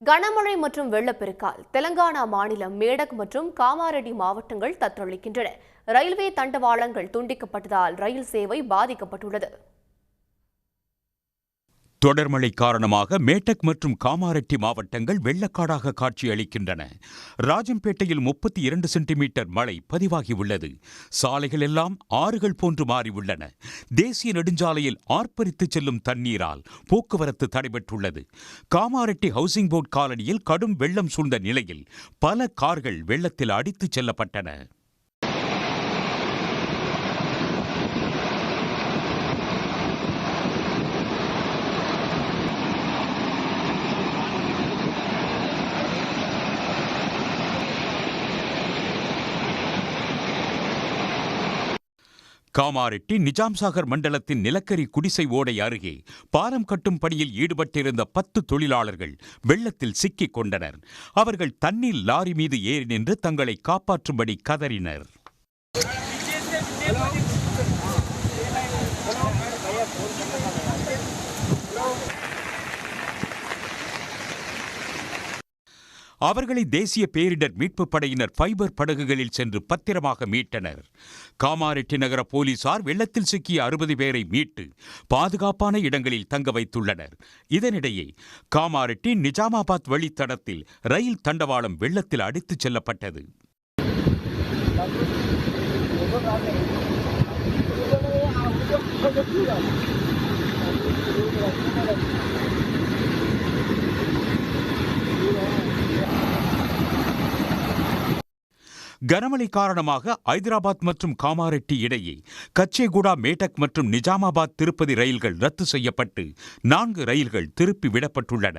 கனமழை மற்றும் வெள்ளப்பெருக்கால் தெலங்கானா மாநிலம் மேடக் மற்றும் காமாரெட்டி மாவட்டங்கள் தத்தளிக்கின்றன. ரயில்வே தண்டவாளங்கள் துண்டிக்கப்பட்டதால் ரயில் சேவை பாதிக்கப்பட்டுள்ளது. தொடர்மழை காரணமாக மேட்டக் மற்றும் காமாரெட்டி மாவட்டங்கள் வெள்ளக்காடாக காட்சியளிக்கின்றன. ராஜம்பேட்டையில் 32 சென்டிமீட்டர் மழை பதிவாகியுள்ளது. சாலைகள் எல்லாம் ஆறுகள் போன்று மாறியுள்ளன. தேசிய நெடுஞ்சாலையில் ஆர்ப்பரித்து செல்லும் தண்ணீரால் போக்குவரத்து தடைபட்டுள்ளது. காமாரெட்டி ஹவுசிங் போர்டு காலனியில் கடும் வெள்ளம் சூழ்ந்த நிலையில் பல கார்கள் வெள்ளத்தில் அடித்துச் செல்லப்பட்டன. காமாரெட்டி நிஜாம்சாகர் மண்டலத்தின் நிலக்கரி குடிசை ஓடை அருகே பாலம் கட்டும் பணியில் ஈடுபட்டிருந்த 10 தொழிலாளர்கள் வெள்ளத்தில் சிக்கிக் கொண்டனர். அவர்கள் தண்ணீர் லாரி மீது ஏறி நின்று தங்களை காப்பாற்றும்படி கதறினர். அவர்களை தேசிய பேரிடர் மீட்புப் படையினர் ஃபைபர் படகுகளில் சென்று பத்திரமாக மீட்டனர். காமாரெட்டி நகர போலீசார் வெள்ளத்தில் சிக்கிய 60 பேரை மீட்டு பாதுகாப்பான இடங்களில் தங்க வைத்துள்ளனர். இதனிடையே காமாரெட்டி நிஜாமாபாத் வழித்தடத்தில் ரயில் தண்டவாளம் வெள்ளத்தில் அடித்துச் செல்லப்பட்டது. கனமழை காரணமாக ஐதராபாத் மற்றும் காமாரெட்டி இடையே கச்சேகுடா மேட்டக் மற்றும் நிஜாமாபாத் திருப்பதி ரயில்கள் ரத்து செய்யப்பட்டு 4 ரயில்கள் திருப்பி விடப்பட்டுள்ளன.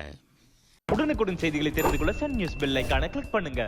உடனுக்குடன் செய்திகளை தெரிந்து கொள்ள சன் நியூஸ் பெல் ஐகானை கிளிக் பண்ணுங்க.